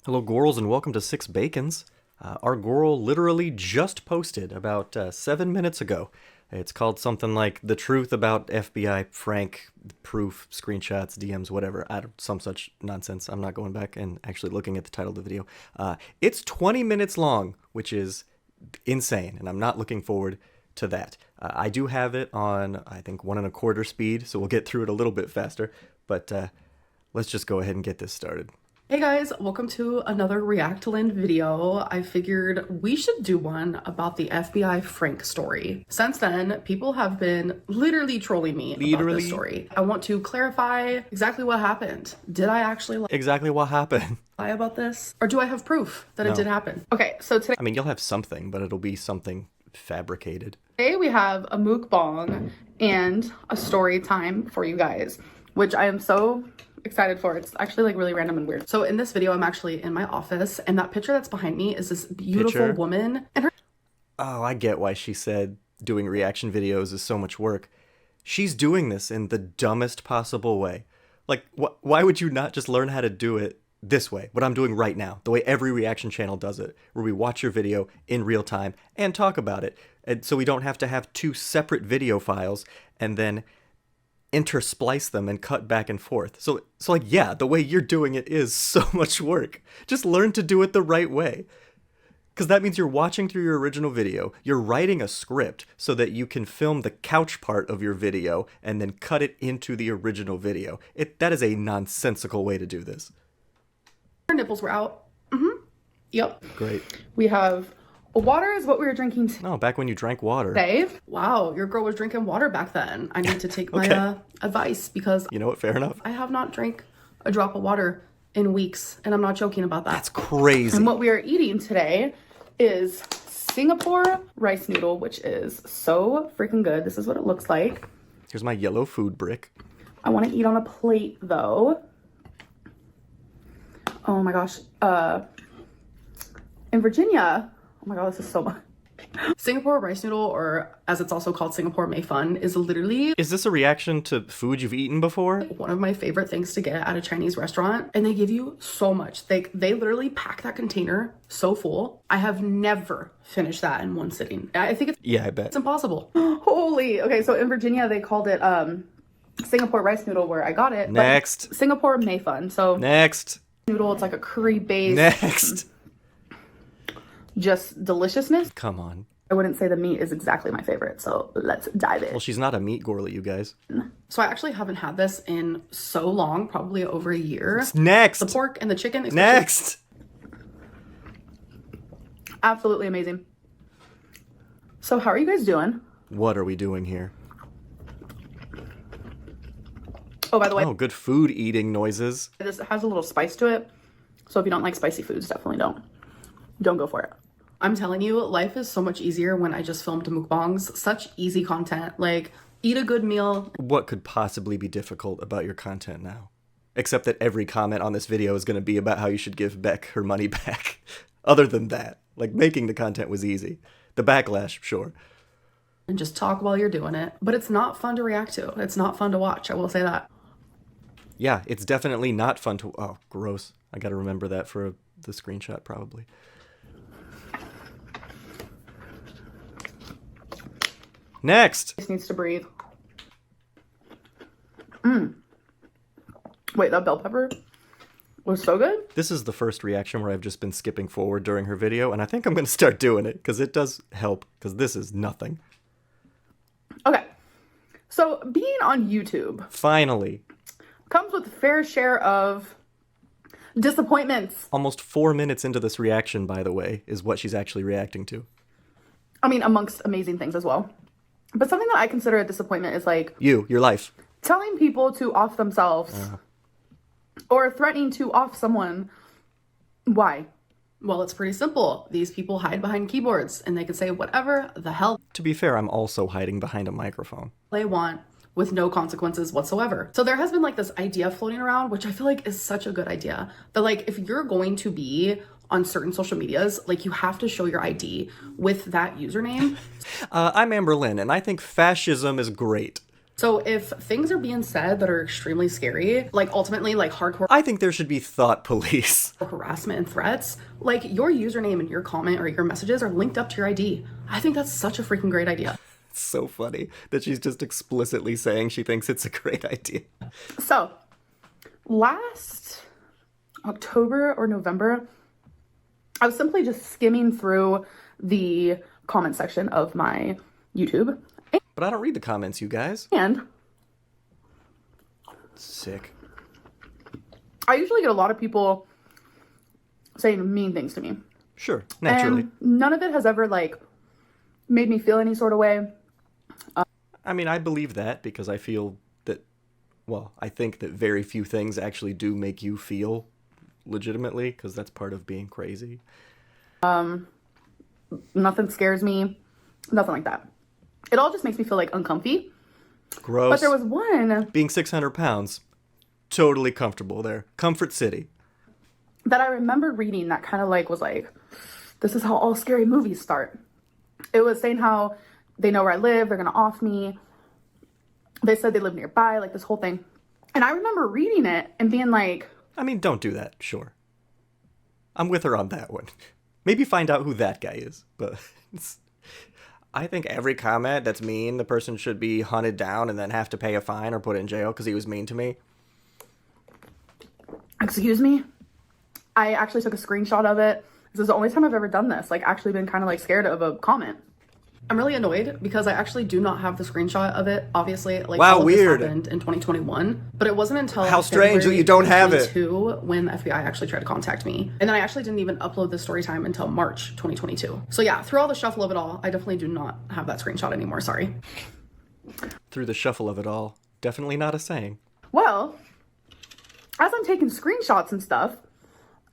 Hello, Gorals, and welcome to Six Bacons. Our Goral literally just posted about 7 minutes ago. It's called something like The Truth About FBI Frank, Proof, Screenshots, DMs, whatever. Some such nonsense. I'm not going back and actually looking at the title of the video. It's 20 minutes long, which is insane, and I'm not looking forward to that. I do have it on, I think, 1.25 speed, so we'll get through it a little bit faster. But let's just go ahead and get this started. Hey guys, welcome to another Reactland video. I figured we should do one about the FBI Frank story. Since then, people have been literally trolling me about this story. I want to clarify exactly what happened. Did I actually Exactly what happened? lie about this? Or do I have proof that it did happen? Okay, so today... I mean, you'll have something, but it'll be something fabricated. Today we have a mukbang and a story time for you guys, which I am so excited for. It's actually like really random and weird. So in this video, I'm actually in my office, and that picture that's behind me is this beautiful woman and her... Oh, I get why she said doing reaction videos is so much work. She's doing this in the dumbest possible way. Like, why would you not just learn how to do it this way? What I'm doing right now, the way every reaction channel does it, where we watch your video in real time and talk about it. And so we don't have to have two separate video files and then intersplice them and cut back and forth. So like, yeah, the way you're doing it is so much work. Just learn to do it the right way. Because that means you're watching through your original video, you're writing a script so that you can film the couch part of your video and then cut it into the original video. That is a nonsensical way to do this. Her nipples were out. Yep. Great. We have water is what we were drinking today. Oh, back when you drank water. Dave? Wow, your girl was drinking water back then. I need to take my advice because... You know what? Fair enough. I have not drank a drop of water in weeks, and I'm not joking about that. That's crazy. And what we are eating today is Singapore rice noodle, which is so freaking good. This is what it looks like. Here's my yellow food brick. I want to eat on a plate, though. Oh my gosh. In Virginia... Oh my god, this is so much. Singapore rice noodle, or as it's also called Singapore Mei Fun, is literally... Is this a reaction to food you've eaten before? One of my favorite things to get at a Chinese restaurant, and they give you so much. They literally pack that container so full. I have never finished that in one sitting. I think it's... Yeah, I bet. It's impossible. Holy... Okay, so in Virginia, they called it Singapore rice noodle where I got it. Next. Singapore Mei Fun. So... Next. Noodle, it's like a curry-based... Next. Just deliciousness. Come on. I wouldn't say the meat is exactly my favorite, so let's dive in. Well, she's not a meat gorilla, you guys. So I actually haven't had this in so long, probably over a year. Next. The pork and the chicken. Next. Absolutely amazing. So how are you guys doing? What are we doing here? Oh, by the way. Oh, good food eating noises. This has a little spice to it. So if you don't like spicy foods, definitely don't go for it. I'm telling you, life is so much easier when I just filmed mukbangs. Such easy content. Like, eat a good meal. What could possibly be difficult about your content now? Except that every comment on this video is going to be about how you should give Beck her money back. Other than that, like, making the content was easy. The backlash, sure. And just talk while you're doing it. But it's not fun to react to. It's not fun to watch, I will say that. Yeah, it's definitely not fun to... Oh, gross. I gotta remember that for the screenshot, probably. Next! This needs to breathe. Wait, that bell pepper was so good? This is the first reaction where I've just been skipping forward during her video, and I think I'm going to start doing it, because it does help, because this is nothing. Okay. So, being on YouTube... Finally. Comes with a fair share of disappointments. Almost 4 minutes into this reaction, by the way, is what she's actually reacting to. I mean, amongst amazing things as well. But something that I consider a disappointment is like... Your life. Telling people to off themselves. Or threatening to off someone. Why? Well, it's pretty simple. These people hide behind keyboards and they can say whatever the hell... To be fair, I'm also hiding behind a microphone. ...they want with no consequences whatsoever. So there has been like this idea floating around, which I feel like is such a good idea. That like, if you're going to be on certain social medias, like you have to show your ID with that username. I'm Amberlynn, and I think fascism is great. So if things are being said that are extremely scary, like ultimately like hardcore I think there should be thought police. harassment and threats, like your username and your comment or your messages are linked up to your ID. I think that's such a freaking great idea. It's so funny that she's just explicitly saying she thinks it's a great idea. So last October or November, I was simply just skimming through the comment section of my YouTube. But I don't read the comments, you guys. And sick. I usually get a lot of people saying mean things to me. Sure, naturally. And none of it has ever, like, made me feel any sort of way. I mean, I believe that because I feel that, well, I think that very few things actually do make you feel legitimately, because that's part of being crazy. Nothing scares me. Nothing like that. It all just makes me feel, like, uncomfy. Gross. But there was one... Being 600 pounds, totally comfortable there. Comfort City. That I remember reading that kind of, like, was like, this is how all scary movies start. It was saying how they know where I live, they're going to off me. They said they live nearby, like, this whole thing. And I remember reading it and being like... I mean, don't do that, sure. I'm with her on that one. Maybe find out who that guy is, but... I think every comment that's mean, the person should be hunted down and then have to pay a fine or put in jail because he was mean to me. Excuse me? I actually took a screenshot of it. This is the only time I've ever done this. Like, actually been kind of, like, scared of a comment. I'm really annoyed because I actually do not have the screenshot of it. Obviously, like, wow, all of weird. This happened in 2021, but it wasn't until how strange that you don't have it when the FBI actually tried to contact me, and then I actually didn't even upload the story time until March 2022. So yeah, through all the shuffle of it all, I definitely do not have that screenshot anymore. Sorry. Through the shuffle of it all, definitely not a saying. Well, as I'm taking screenshots and stuff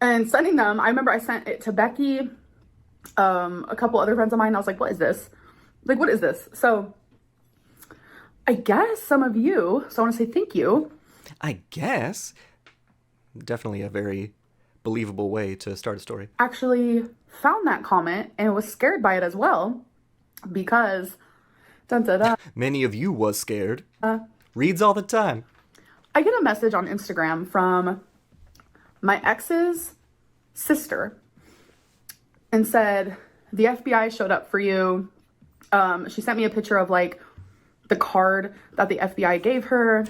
and sending them, I remember I sent it to Becky, a couple other friends of mine. I was like, what is this? Like, what is this? So I guess some of you, so I want to say thank you. I guess. Definitely a very believable way to start a story. Actually found that comment and was scared by it as well because dun, dun, dun, many of you was scared. Reads all the time. I get a message on Instagram from my ex's sister and said, the FBI showed up for you. She sent me a picture of, like, the card that the FBI gave her.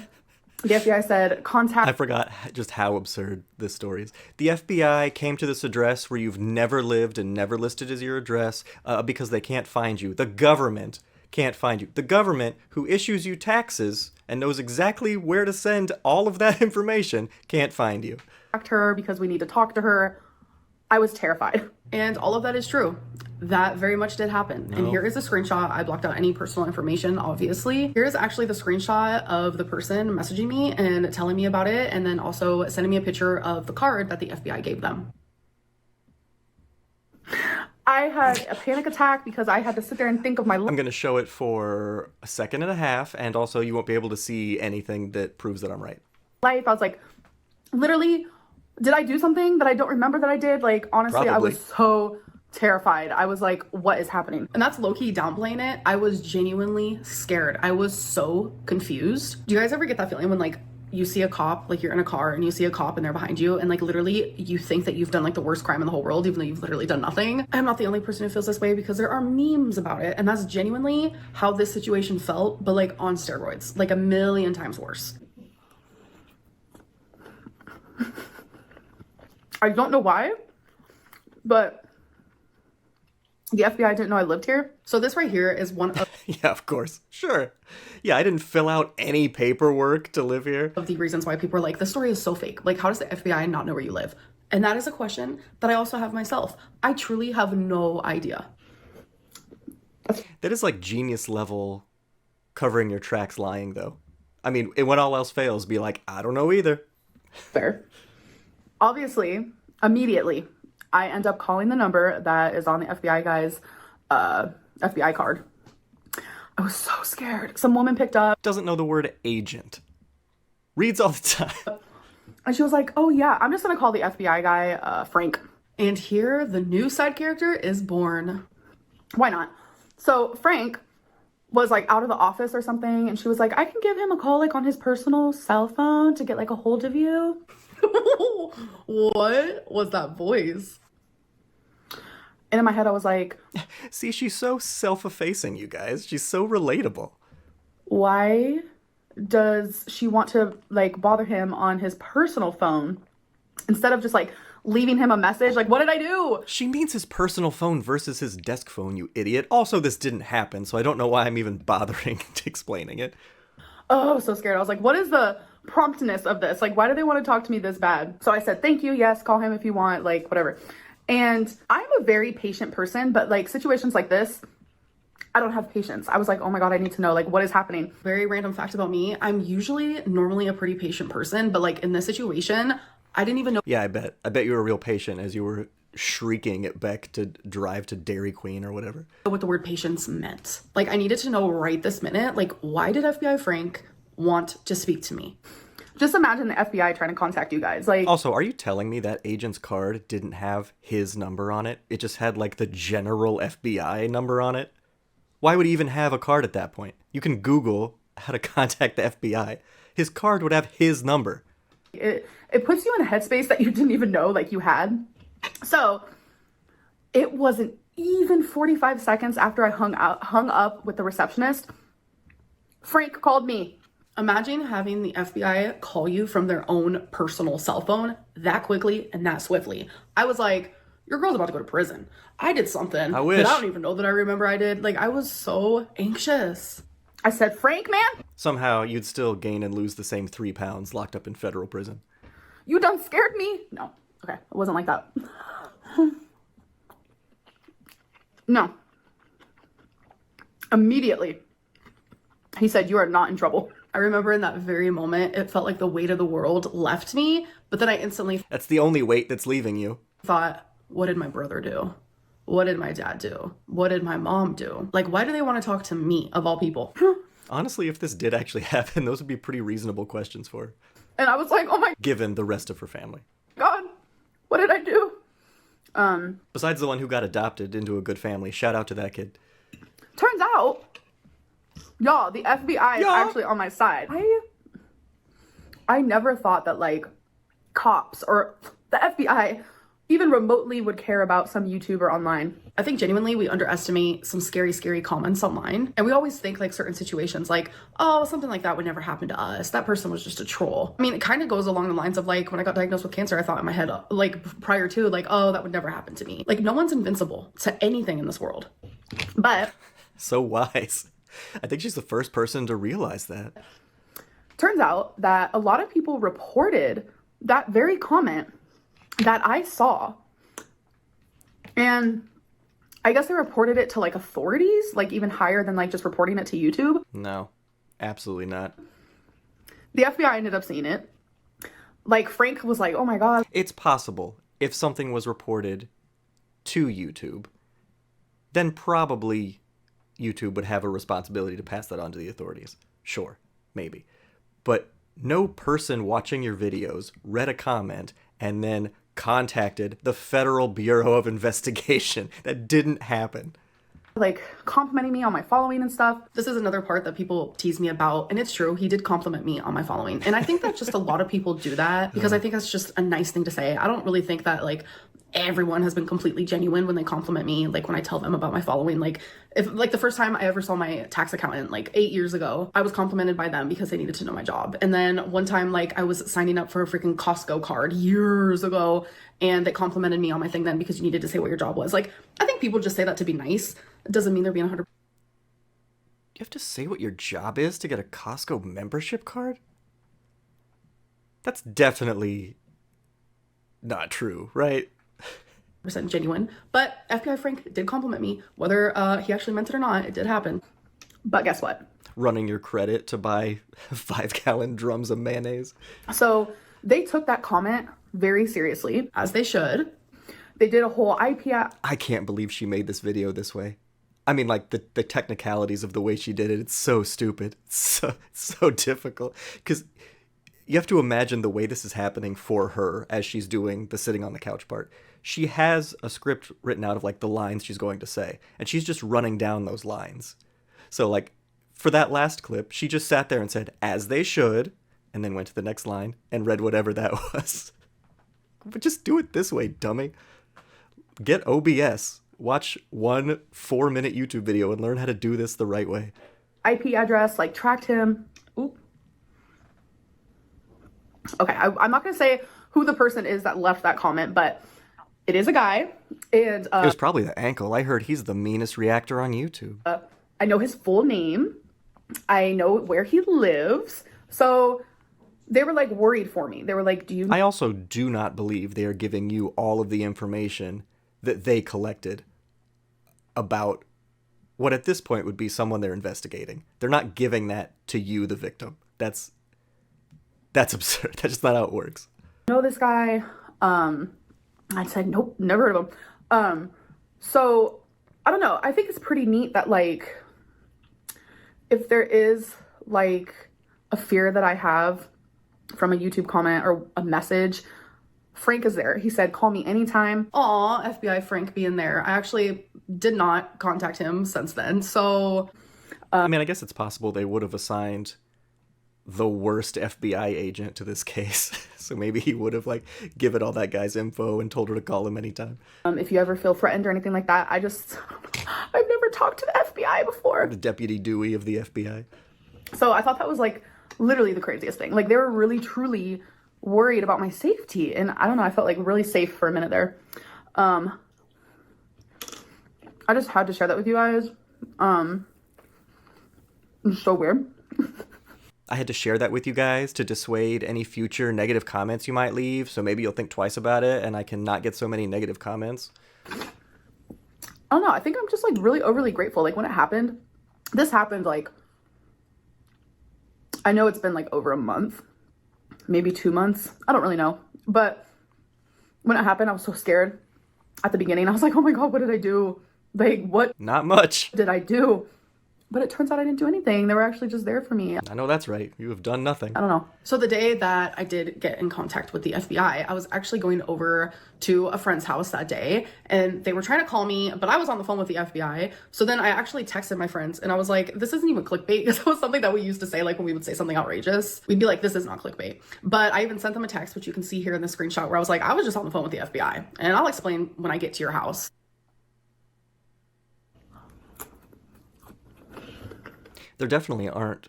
The FBI said, contact... I forgot just how absurd this story is. The FBI came to this address where you've never lived and never listed as your address because they can't find you. The government can't find you. The government, who issues you taxes and knows exactly where to send all of that information, can't find you. Her because we need to talk to her. I was terrified. And all of that is true. That very much did happen. No. And here is a screenshot. I blocked out any personal information, obviously. Here's actually the screenshot of the person messaging me and telling me about it, and then also sending me a picture of the card that the FBI gave them. I had a panic attack because I had to sit there and think of my... I'm going to show it for a second and a half, and also you won't be able to see anything that proves that I'm right. Life, I was like, literally, did I do something that I don't remember that I did? Like, honestly, Probably. I was so terrified. I was like, what is happening? And that's low-key downplaying it. I was genuinely scared. I was so confused. Do you guys ever get that feeling when, like, you see a cop, like you're in a car and you see a cop and they're behind you and, like, literally you think that you've done, like, the worst crime in the whole world even though you've literally done nothing? I'm not the only person who feels this way because there are memes about it, and that's genuinely how this situation felt, but, like, on steroids, like, a million times worse. I don't know why, but the FBI didn't know I lived here. So this right here is one of... Yeah, of course. Sure. Yeah, I didn't fill out any paperwork to live here. ...of the reasons why people are like, this story is so fake. Like, how does the FBI not know where you live? And that is a question that I also have myself. I truly have no idea. That is like genius level covering your tracks lying, though. I mean, when all else fails, be like, I don't know either. Fair. Obviously, immediately, I end up calling the number that is on the FBI guy's FBI card. I was so scared. Some woman picked up. Doesn't know the word agent. Reads all the time. And she was like, oh yeah, I'm just gonna call the FBI guy Frank. And here, the new side character is born. Why not? So Frank was like out of the office or something, and she was like, I can give him a call like on his personal cell phone to get like a hold of you. What was that voice? And in my head I was like, See, she's so self-effacing, you guys. She's so relatable. why does she want to like bother him on his personal phone instead of just like leaving him a message? Like, what did I do? She means his personal phone versus his desk phone, you idiot. Also, this didn't happen, so I don't know why I'm even bothering to explaining it. Oh, I was so scared. I was like, what is the promptness of this? Like, why do they want to talk to me this bad? So I said, thank you. Yes, call him if you want, like, whatever. And I'm a very patient person, but like situations like this, I don't have patience. I was like, oh my God, I need to know, like, what is happening? Very random fact about me. I'm usually normally a pretty patient person, but like in this situation, I didn't even know Yeah, I bet you were real patient as you were shrieking at Beck to drive to Dairy Queen or whatever. what the word patience meant. Like, I needed to know right this minute, like, why did FBI Frank want to speak to me? Just imagine the FBI trying to contact you guys. Like, Also, are you telling me that agent's card didn't have his number on it? It just had, like, the general FBI number on it? Why would he even have a card at that point? You can Google how to contact the FBI. His card would have his number. it puts you in a headspace that you didn't even know like you had. So it wasn't even 45 seconds after I hung up with the receptionist, Frank called me. Imagine having the FBI call you from their own personal cell phone that quickly and that swiftly. I was like, your girl's about to go to prison. I did something I wish. that I don't even know that I remember I did. Like, I was so anxious. I said, Frank, man, Somehow, you'd still gain and lose the same 3 pounds locked up in federal prison. you done scared me. No, okay, it wasn't like that. No. Immediately, he said, you are not in trouble. I remember in that very moment, it felt like the weight of the world left me, but then I instantly That's the only weight that's leaving you. thought, what did my brother do? What did my dad do? What did my mom do? Like, why do they want to talk to me, of all people? Honestly, if this did actually happen, those would be pretty reasonable questions for her, And I was like, oh my given the rest of her family. God, what did I do? Besides the one who got adopted into a good family, shout out to that kid. Turns out, y'all, the FBI is actually on my side. I never thought that like cops or the FBI even remotely would care about some YouTuber online. I think genuinely we underestimate some scary, scary comments online. And we always think like certain situations like, oh, something like that would never happen to us. That person was just a troll. I mean, it kind of goes along the lines of like when I got diagnosed with cancer, I thought in my head, like prior to like, oh, that would never happen to me. Like no one's invincible to anything in this world. But So wise. I think she's the first person to realize that. turns out that a lot of people reported that very comment that I saw. And I guess they reported it to like authorities, like even higher than like just reporting it to YouTube. No, absolutely not. The FBI ended up seeing it. Like Frank was like, oh my God. It's possible if something was reported to YouTube, then probably YouTube would have a responsibility to pass that on to the authorities. Sure, maybe. But no person watching your videos read a comment and then contacted the Federal Bureau of Investigation. That didn't happen. Like complimenting me on my following and stuff. This is another part that people tease me about, and it's true. He did compliment me on my following. And I think that just a lot of people do that because I think that's just a nice thing to say. I don't really think that like everyone has been completely genuine when they compliment me, like when I tell them about my following. Like if like the first time I ever saw my tax accountant like 8 years ago, I was complimented by them because they needed to know my job. And then one time like I was signing up for a freaking Costco card years ago and they complimented me on my thing then because you needed to say what your job was. Like I think people just say that to be nice. It doesn't mean they're being 100%. You have to say what your job is to get a Costco membership card? That's definitely not true, right? Genuine, but FBI Frank did compliment me. Whether he actually meant it or not, it did happen. But guess what? Running your credit to buy 5-gallon drums of mayonnaise. So they took that comment very seriously. As they should. They did a whole IP app. I can't believe she made this video this way. I mean, like, the technicalities of the way she did it, it's so stupid. It's so difficult. Because you have to imagine the way this is happening for her as she's doing the sitting on the couch part. She has a script written out of, like, the lines she's going to say. And she's just running down those lines. So, like, for that last clip, she just sat there and said, "As they should," and then went to the next line and read whatever that was. But just do it this way, dummy. Get OBS. Watch one 4-minute YouTube video and learn how to do this the right way. IP address, like tracked him. Oop. Okay, I'm not gonna say who the person is that left that comment, but it is a guy, and It was probably the ankle. I heard he's the meanest reactor on YouTube. I know his full name. I know where he lives. So they were like worried for me. They were like, do you... I also do not believe they are giving you all of the information that they collected about what at this point would be someone they're investigating. They're not giving that to you, the victim. That's absurd. That's just not how it works. Know this guy. I said, nope, never heard of him. So I don't know. I think it's pretty neat that, like, if there is like a fear that I have from a YouTube comment or a message, Frank is there. He said, call me anytime. Aw, FBI Frank being there. I actually did not contact him since then. So, I mean, I guess it's possible they would have assigned the worst FBI agent to this case. So maybe he would have, like, given all that guy's info and told her to call him anytime. If you ever feel threatened or anything like that, I've never talked to the FBI before. The Deputy Dewey of the FBI. So I thought that was, like, literally the craziest thing. Like, they were really, truly worried about my safety. And I don't know, I felt, like, really safe for a minute there. I just had to share that with you guys. It's so weird. I had to share that with you guys to dissuade any future negative comments you might leave, so maybe you'll think twice about it and I can not get so many negative comments. I don't know. I think I'm just, like, really overly grateful. Like, when it happened, this happened, like, I know it's been, like, over a month, maybe 2 months. I don't really know. But when it happened, I was so scared at the beginning. I was like, oh my God, what did I do? Like, what? Not much. Did I do? But it turns out I didn't do anything. They were actually just there for me. I know that's right. You have done nothing. I don't know. So the day that I did get in contact with the FBI, I was actually going over to a friend's house that day and they were trying to call me, but I was on the phone with the FBI. So then I actually texted my friends and I was like, this isn't even clickbait, because that was something that we used to say, like when we would say something outrageous, we'd be like, this is not clickbait. But I even sent them a text, which you can see here in the screenshot, where I was like, I was just on the phone with the FBI and I'll explain when I get to your house. There definitely aren't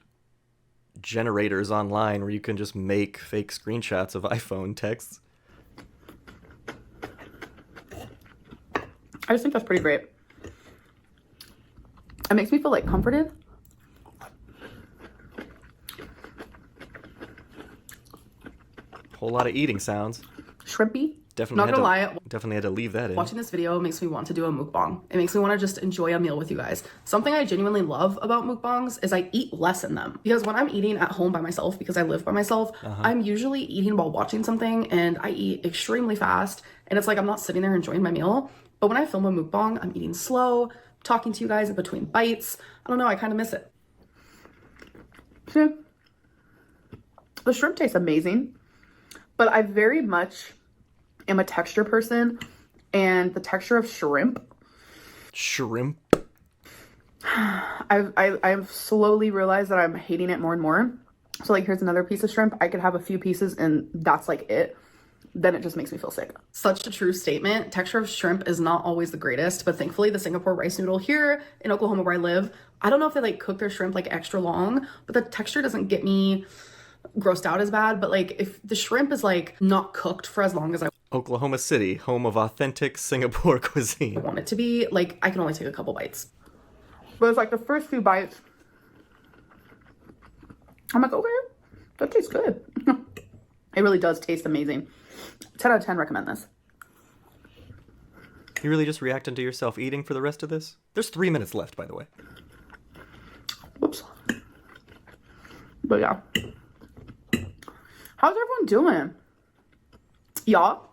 generators online where you can just make fake screenshots of iPhone texts. I just think that's pretty great. It makes me feel, like, comforted. Whole lot of eating sounds. Shrimpy. Definitely Not gonna lie, definitely had to leave that in. watching this video makes me want to do a mukbang. It makes me want to just enjoy a meal with you guys. Something I genuinely love about mukbangs is I eat less in them. Because when I'm eating at home by myself, because I live by myself, I'm usually eating while watching something and I eat extremely fast. And it's like I'm not sitting there enjoying my meal. But when I film a mukbang, I'm eating slow, talking to you guys in between bites. I don't know, I kind of miss it. See, the shrimp tastes amazing, but I very much am a texture person, and the texture of shrimp, I've slowly realized that I'm hating it more and more. So, like, here's another piece of shrimp. I could have a few pieces and that's like it. Then it just makes me feel sick. Such a true statement. Texture of shrimp is not always the greatest, but thankfully the Singapore rice noodle here in Oklahoma where I live, I don't know if they like cook their shrimp like extra long, but the texture doesn't get me grossed out as bad. But like if the shrimp is like not cooked for as long as I Oklahoma City, home of authentic Singapore cuisine. want it to be, like I can only take a couple bites. But it's like the first few bites, I'm like, okay, that tastes good. It really does taste amazing. 10 out of 10 recommend this. You really just reacting to yourself eating for the rest of this? There's 3 minutes left, by the way. Whoops. But yeah. How's everyone doing? Y'all,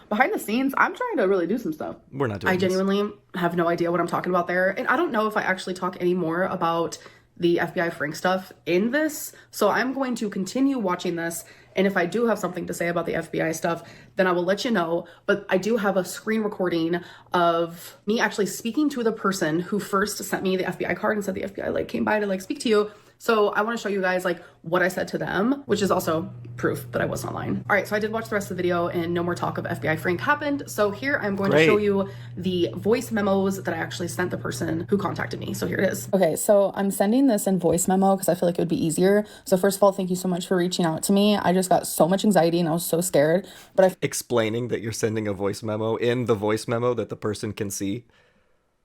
behind the scenes, I'm trying to really do some stuff. We're not doing I this. genuinely have no idea what I'm talking about there. And I don't know if I actually talk any more about the FBI Frank stuff in this. So I'm going to continue watching this And if I do have something to say about the FBI stuff, then I will let you know. But I do have a screen recording of me actually speaking to the person who first sent me the FBI card and said the FBI like came by to like speak to you. So I want to show you guys like what I said to them, which is also proof that I wasn't online. All right, so I did watch the rest of the video and no more talk of FBI Frank happened. So here I'm going to show you the voice memos that I actually sent the person who contacted me. So here it is. Okay, so I'm sending this in voice memo because I feel like it would be easier. So first of all, thank you so much for reaching out to me. I just got so much anxiety and I was so scared. But I Explaining that you're sending a voice memo in the voice memo that the person can see.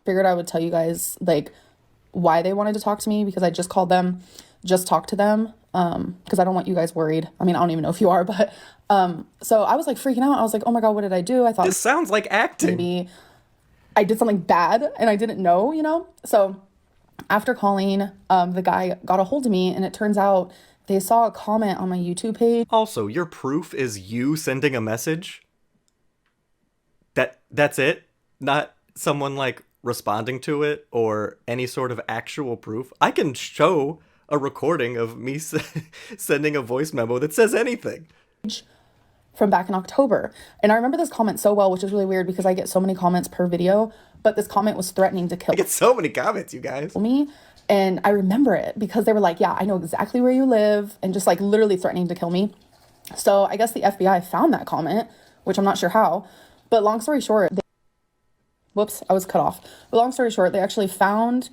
figured I would tell you guys like why they wanted to talk to me, because I just called them, just talked to them, because I don't want you guys worried. I mean, I don't even know if you are, but so I was like freaking out. I was like, oh my God, what did I do? I thought This sounds like acting. maybe I did something bad and I didn't know, you know? So after calling, the guy got a hold of me, and it turns out they saw a comment on my YouTube page. Also, your proof is you sending a message? That's it? Not someone like responding to it or any sort of actual proof? I can show a recording of me sending a voice memo that says anything. From back in October. And I remember this comment so well, which is really weird because I get so many comments per video, but this comment was threatening to kill I get so many comments, you guys. me. And I remember it because they were like, yeah, I know exactly where you live, and just like literally threatening to kill me. So I guess the FBI found that comment, which I'm not sure how, but long story short, whoops, I was cut off. But long story short, they actually found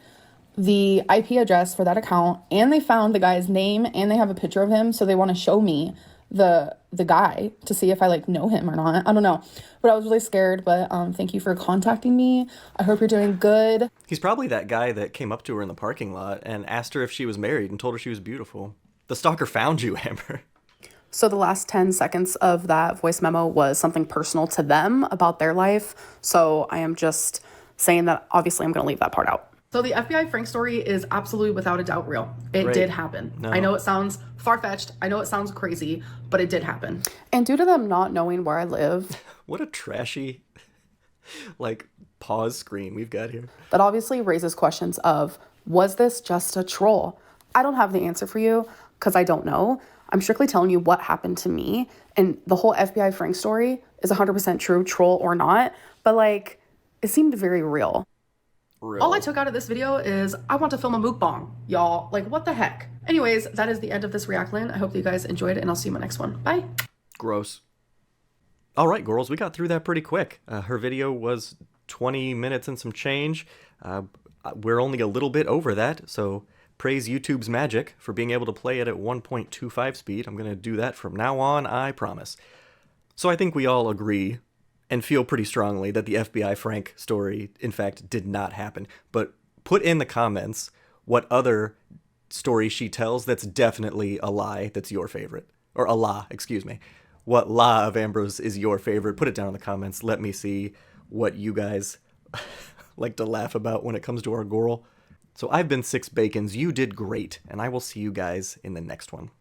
the IP address for that account, and they found the guy's name, and they have a picture of him. So they want to show me the guy to see if I like know him or not. I don't know, but I was really scared. But thank you for contacting me. I hope you're doing good. He's probably that guy that came up to her in the parking lot and asked her if she was married and told her she was beautiful. The stalker found you, Amber. So the last 10 seconds of that voice memo was something personal to them about their life. So I am just saying that obviously I'm going to leave that part out. So the FBI Frank story is absolutely without a doubt real. It did happen. No. I know it sounds far-fetched. I know it sounds crazy, but it did happen. And due to them not knowing where I live, What a trashy, like, pause screen we've got here. that obviously raises questions of, was this just a troll? I don't have the answer for you because I don't know. I'm strictly telling you what happened to me. And the whole FBI Frank story is 100% true, troll or not. But like, it seemed very real. All I took out of this video is I want to film a mukbang, y'all. Like, what the heck? Anyways, that is the end of this Reactland. I hope that you guys enjoyed it, and I'll see you in my next one. Bye. Gross. All right, girls, we got through that pretty quick. Her video was 20 minutes and some change. We're only a little bit over that, so praise YouTube's magic for being able to play it at 1.25 speed. I'm going to do that from now on, I promise. So I think we all agree and feel pretty strongly that the FBI Frank story, in fact, did not happen. But put in the comments what other story she tells that's definitely a lie that's your favorite. Or a la, excuse me. What la of Ambrose is your favorite? Put it down in the comments. Let me see what you guys like to laugh about when it comes to our girl. So I've been Six Bacons. You did great, and I will see you guys in the next one.